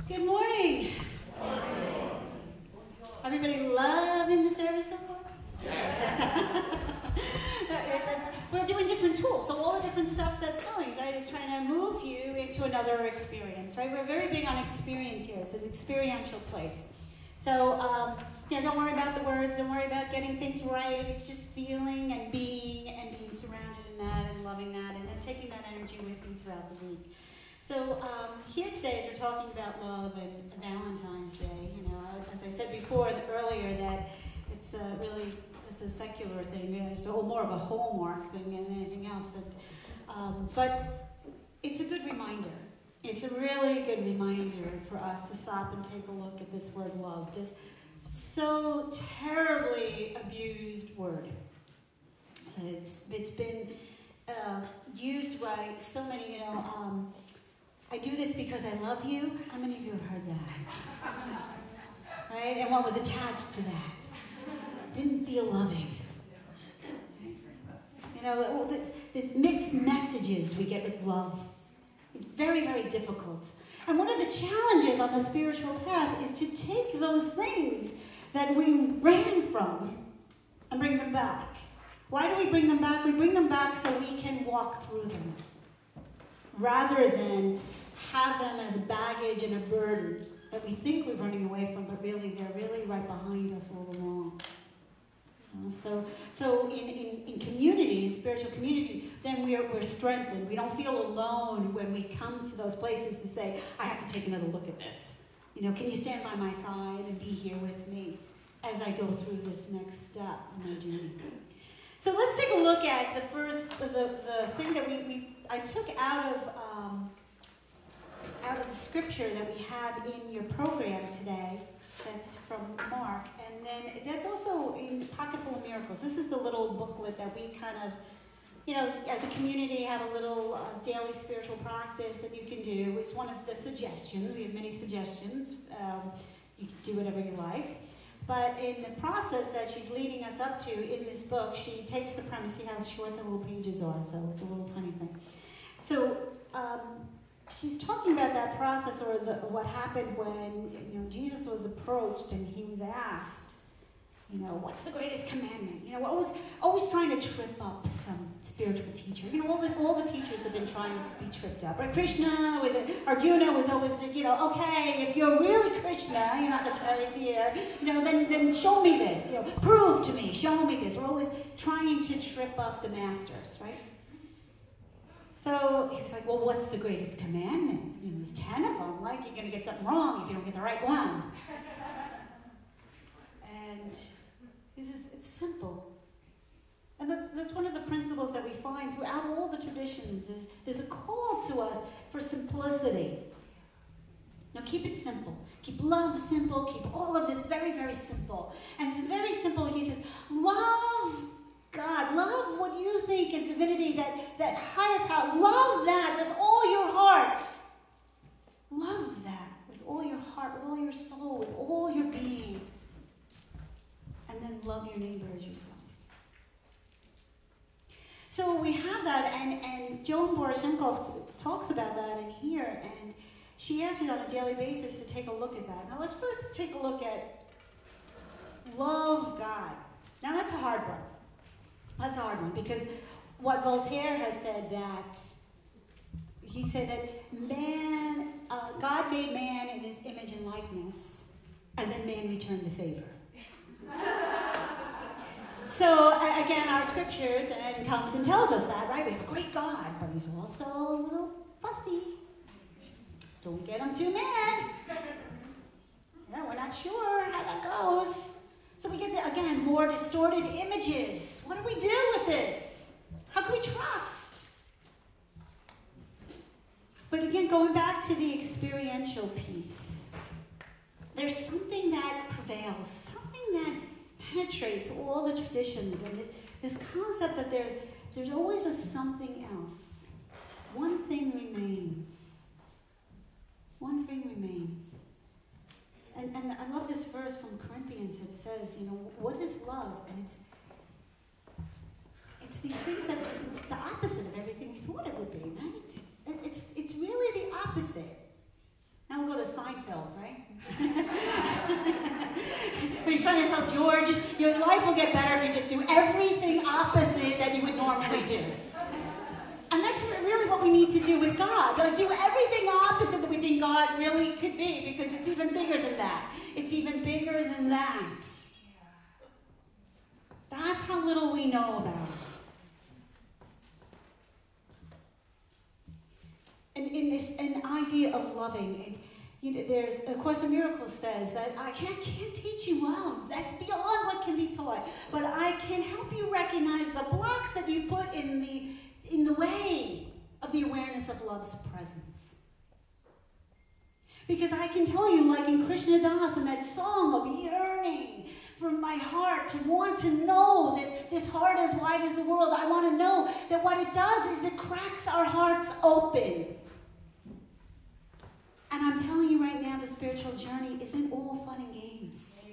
Good morning. Everybody loving the service so far? Yes. We're doing different tools, so all the different stuff that's going, right, is trying to move you into another experience, right? We're very big on experience here. It's an experiential place. So, don't worry about the words, don't worry about getting things right. It's just feeling and being surrounded in that and loving that and then taking that energy with you throughout the week. So here today, as we're talking about love and Valentine's Day, as I said before earlier, that it's a secular thing. It's more of a hallmark thing than anything else. But it's a good reminder. It's a really good reminder for us to stop and take a look at this word love, this so terribly abused word. It's been used by so many, I do this because I love you. How many of you have heard that? Right? And what was attached to that? Didn't feel loving. This mixed messages we get with love. It's very, very difficult. And one of the challenges on the spiritual path is to take those things that we ran from and bring them back. Why do we bring them back? We bring them back so we can walk through them, rather than have them as a baggage and a burden that we think we're running away from, but really they're really right behind us all along. So in community, in spiritual community, then we're strengthened. We don't feel alone when we come to those places to say, I have to take another look at this. Can you stand by my side and be here with me as I go through this next step in my journey? So let's take a look at the thing that I took out of the scripture that we have in your program today. That's from Mark, and then that's also in Pocketful of Miracles. This is the little booklet that we kind of, as a community, have a little daily spiritual practice that you can do. It's one of the suggestions. We have many suggestions. You can do whatever you like. But in the process that she's leading us up to in this book, she takes the premise. See how short the little pages are, so it's a little tiny thing. So she's talking about that process, or what happened when Jesus was approached and he was asked, what's the greatest commandment? Always trying to trip up some spiritual teacher. All the teachers have been trying to be tripped up. Right? Arjuna was always, okay, if you're really Krishna, you're not the charioteer, then show me this. Prove to me, show me this. We're always trying to trip up the masters, right? So he was like, well, what's the greatest commandment? There's 10 of them. Like, you're going to get something wrong if you don't get the right one. And he says, it's simple. And that's one of the principles that we find throughout all the traditions. There's a call to us for simplicity. Now, keep it simple. Keep love simple. Keep all of this very, very simple. And it's very simple. He says, love God, love what you think is divinity, that higher power. Love that with all your heart. Love that with all your heart, with all your soul, with all your being. And then love your neighbor as yourself. So we have that, and Joann talks about that in here, and she asks you on a daily basis to take a look at that. Now let's first take a look at love God. Now that's a hard one. That's a hard one, because what Voltaire has said, that he said that God made man in his image and likeness, and then man returned the favor. So again, our scripture then comes and tells us that, right? We have a great God, but he's also a little fussy. Don't get him too mad. We're not sure how that goes. So we get, again, more distorted images. What do we do with this? How can we trust? But again, going back to the experiential piece, there's something that prevails, something that penetrates all the traditions, and this concept that there's always a something else. One thing remains. One thing remains. And I love this verse from Corinthians that says, what is love? And it's these things that are the opposite of everything we thought it would be, right? It's really the opposite. Now we'll go to Seinfeld. Phil, right? But he's trying to tell George, your life will get better if you just do everything opposite that you would normally do. And that's really what we need to do with God. Like, do everything opposite that we think God really could be, because it's even bigger than that. It's even bigger than that. That's how little we know about it. And in this an idea of loving, there's, of course, A Miracle says that I can't teach you love. That's beyond what can be taught. But I can help you recognize the blocks that you put in the way of the awareness of love's presence. Because I can tell you, like in Krishna Das, in that song of yearning from my heart to want to know this heart as wide as the world, I want to know that what it does is it cracks our hearts open. And I'm telling you right now, the spiritual journey isn't all fun and games.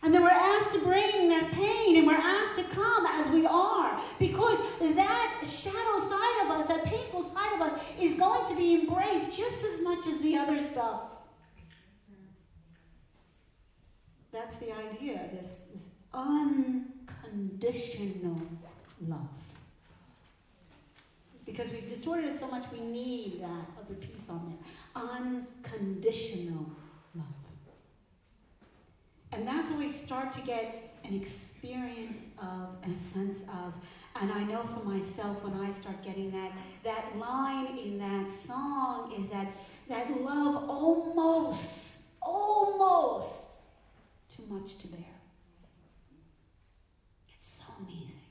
And then we're asked to bring that pain, and we're asked to come as we are, because that shadow side of us, that painful side of us, is going to be embraced just as much as the other stuff. That's the idea, this unconditional love. Because we've distorted it so much, we need that other piece on there. Unconditional love. And that's when we start to get an experience of, and a sense of, and I know for myself when I start getting that line in that song is that love almost too much to bear. It's so amazing.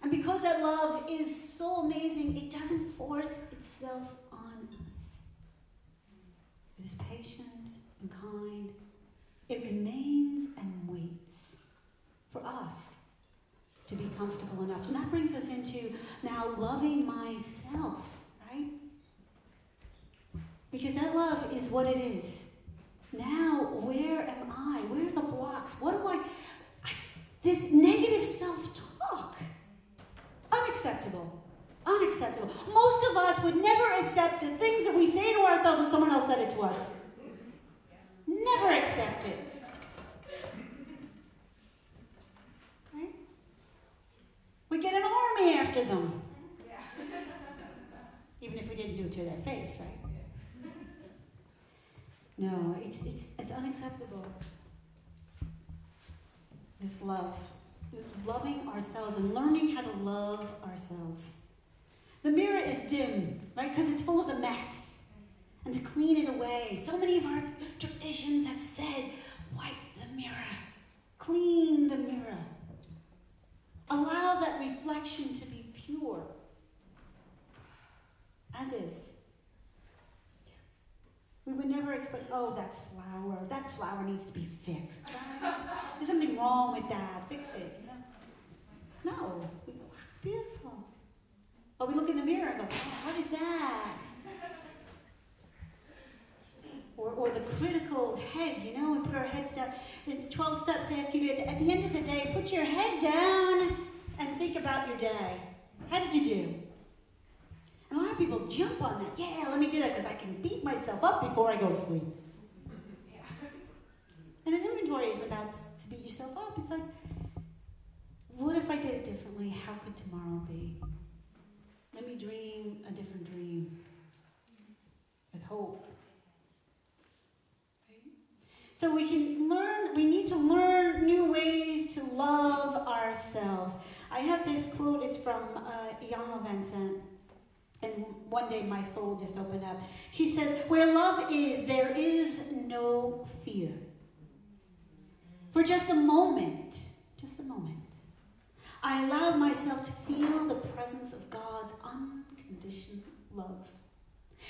And because that love is so amazing, it doesn't force itself on us. It is patient and kind. It remains and waits for us to be comfortable enough. And that brings us into now loving myself, right? Because that love is what it is. Now, where am I? Where are the blocks? What do this negative self-talk. Unacceptable. Unacceptable. Most of us would never accept the things that we say to ourselves if someone else said it to us. Never accept it. Right? We get an army after them. Even if we didn't do it to their face, right? No, it's unacceptable. This love. Loving ourselves and learning how to love ourselves. The mirror is dim, right? Because it's full of the mess. And to clean it away. So many of our traditions have said, wipe the mirror. Clean the mirror. Allow that reflection to be pure. As is. We would never expect, oh, that flower needs to be fixed. There's something wrong with that. Fix it. No. We go, wow, it's beautiful. Or we look in the mirror and go, oh, what is that? Or the critical head, we put our heads down. The 12 steps ask you to, at the end of the day, put your head down and think about your day. How did you do? And a lot of people jump on that. Yeah, let me do that because I can beat myself up before I go to sleep. And an inventory is about to beat yourself up. It's like, what if I did it differently? How could tomorrow be? Let me dream a different dream with hope. Right? So we need to learn new ways to love ourselves. I have this quote, it's from Iyanla Vanzant. And one day my soul just opened up. She says, where love is, there is no fear. For just a moment, I allowed myself to feel the presence of God's unconditional love.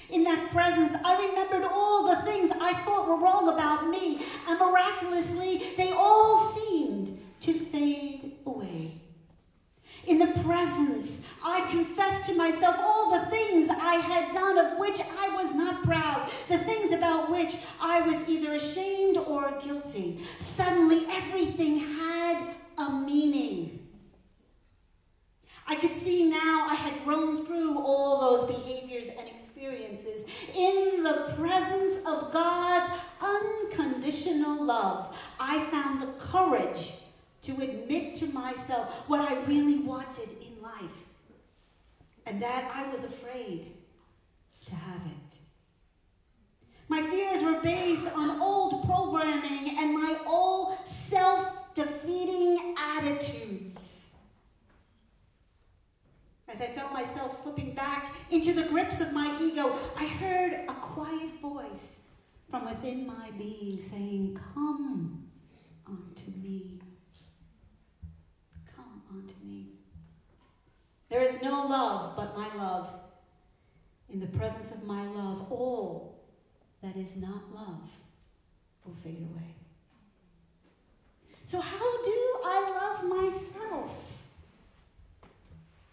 In that presence, I remembered all the things I thought were wrong about me, and miraculously, they all seemed to fade away. In the presence, I confessed to myself all the things I had done of which I was not proud, the things about which I was either ashamed or guilty. Suddenly, everything had a meaning. I could see now I had grown through all those behaviors and experiences of God's unconditional love, I found the courage to admit to myself what I really wanted in life, and that I was afraid to have it. My fears were based on old programming and my old self-defeating attitudes. As I felt myself slipping back into the grips of my ego, I heard a quiet voice from within my being saying, "Come unto me. Come unto me." There is no love but my love. In the presence of my love, all that is not love will fade away. So how do I love myself?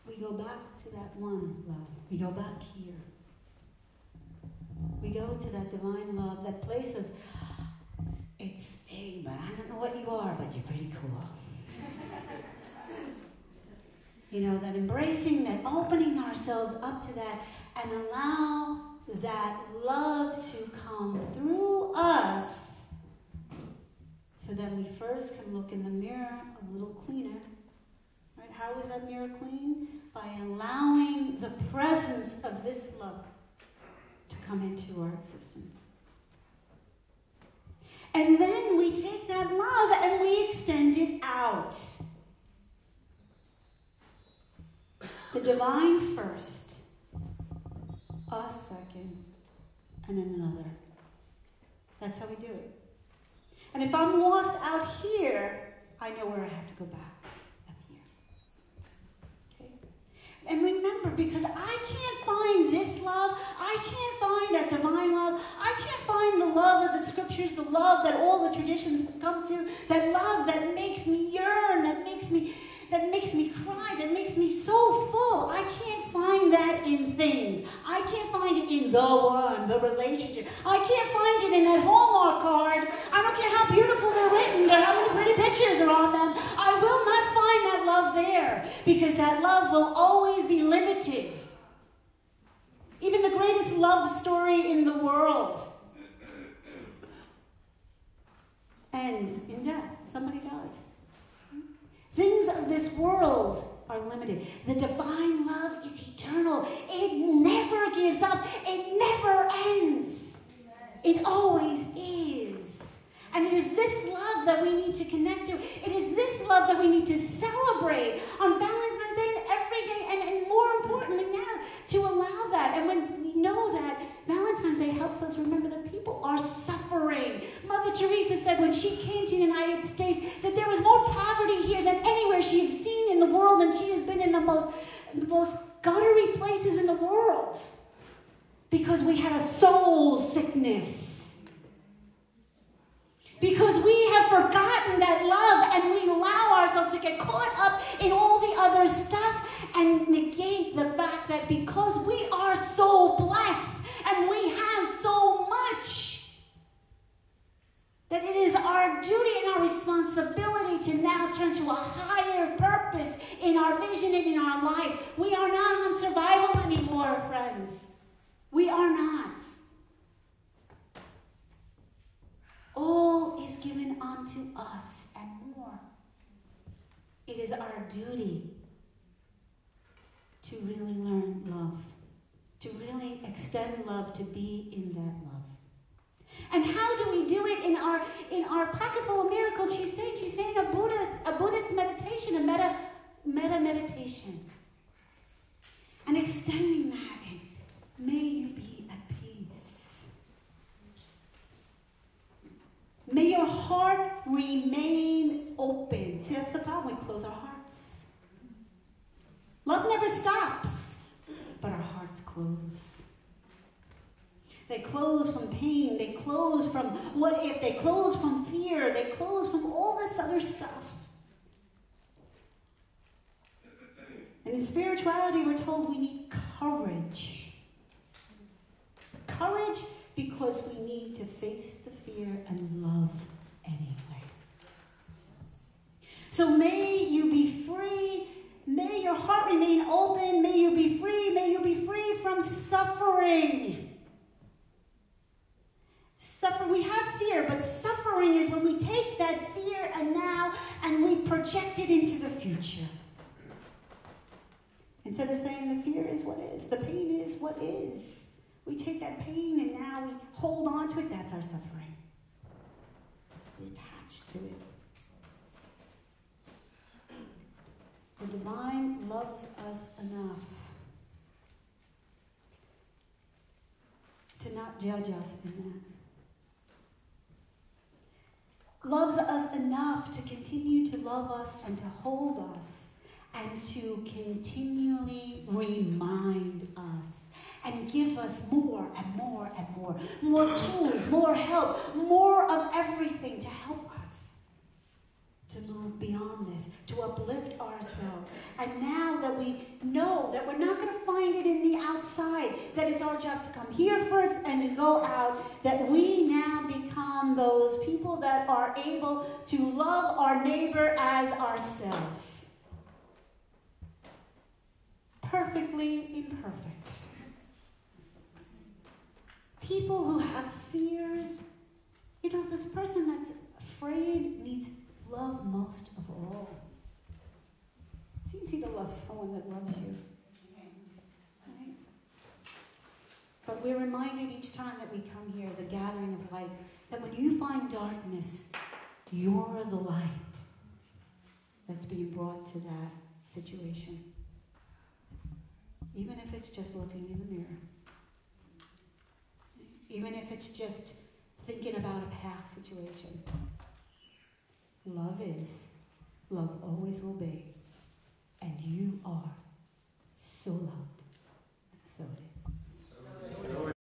We go back to that one love. We go back here. We go to that divine love, that place of, it's big, but I don't know what you are, but you're pretty cool. You know, that embracing, that opening ourselves up to that and allow that love to come through us so that we first can look in the mirror a little cleaner. Right? How is that mirror clean? By allowing the presence of this love to come into our existence. And then we take that love and we extend it out. The divine first, us second, and another. That's how we do it. And if I'm lost out here, I know where I have to go back. Up here. Okay? And remember, because I can't find this love, I can't find that divine love, I can't find the love of the scriptures, the love that all the traditions come to, that love that makes me yearn, that makes me cry, that makes me so full. I can't find that in things. I can't find it in the one, the relationship. I can't find it in that Hallmark card. I don't care how beautiful they're written or how many pretty pictures are on them. I will not find that love there, because that love will always be limited. Even the greatest love story in the world ends in death. Somebody dies. Things of this world are limited. The divine love is eternal. It never gives up. It never ends. It always is. And it is this love that we need to connect to. It is this love that we need to celebrate on Valentine's Day and every day, and more importantly now, to allow that. And when we know that, Valentine's Day helps us remember that people are suffering. Mother Teresa said when she came to the United States that there was more poverty here than anywhere she has seen in the world, and she has been in the most guttery places in the world because we had a soul sickness. Because we have forgotten that love, and we allow ourselves to get caught up in all the other stuff and negate the fact that because we are so blessed and we have so much, that it is our duty and our responsibility to now turn to a higher purpose in our vision and in our life. We are not on survival anymore, friends. We are not. All is given unto us and more. It is our duty to really learn love, to really extend love, to be in that love. And how do we do it in our packet full of miracles? She's saying a Buddhist meditation, a meta meditation. And extending that, and may you be at peace. May your heart remain open. See, that's the problem. We close our hearts. Love never stops, but our hearts close. They close from pain. They close from what if. They close from fear. They close from all this other stuff. And in spirituality, we're told we need courage. Courage because we need to face the fear and love anyway. So may you be free. May your heart remain open. May you be free. May you be free from suffering. We have fear, but suffering is when we take that fear and we project it into the future. Instead of saying the fear is what is, the pain is what is. We take that pain and now we hold on to it. That's our suffering. We attach to it. The divine loves us enough to not judge us in that. Loves us enough to continue to love us and to hold us and to continually remind us and give us more and more and more. More tools, more help, more of everything to help us to move beyond this, to uplift ourselves. And now that we know that we're not going to find it in the outside, that it's our job to come here first and to go out, that we now become those people that are able to love our neighbor as ourselves. Perfectly imperfect. People who have fears, this person that's afraid needs love most of all. It's easy to love someone that loves you. Right? But we're reminded each time that we come here as a gathering of light that when you find darkness, you're the light that's being brought to that situation. Even if it's just looking in the mirror. Even if it's just thinking about a past situation. Love is, love always will be, and you are so loved.